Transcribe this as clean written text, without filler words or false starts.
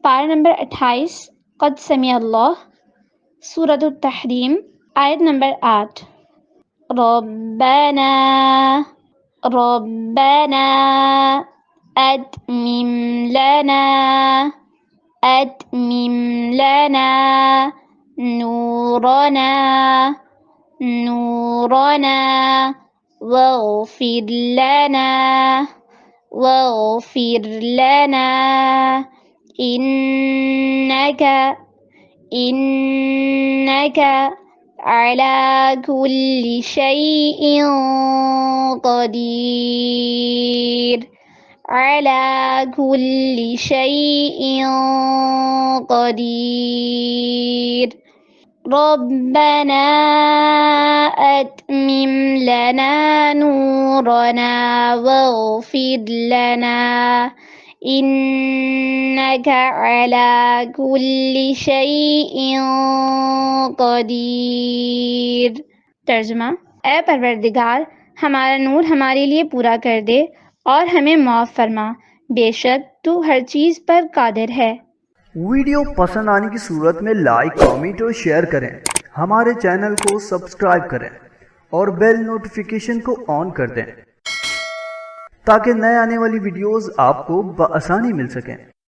पारा नंबर 28 क़द समी अल्लाह, सूरत तहरीम, आयत नंबर 8। रब्बना रब्बना अतमिम लना अतमिम लना नूरना नूरना वग़फिर लना वग़फिर लना इन्नका इन्नका अला कुल्लि शैइन क़दीर अला कुल्लि शैइन क़दीर। रब्बना अतमिम लना नूरना वग़फिर लना इन्नका अला कुल्लि शैइन क़दीर। तर्जुमा, ऐ परवरदिगार, हमारा नूर हमारे लिए पूरा कर दे और हमें माफ़ फरमा, बेशक तू हर चीज़ पर कादिर है। वीडियो पसंद आने की सूरत में लाइक, कमेंट और शेयर करें। हमारे चैनल को सब्सक्राइब करें और बेल नोटिफिकेशन को ऑन कर दें ताकि नए आने वाली वीडियोस आपको बआसानी मिल सकें।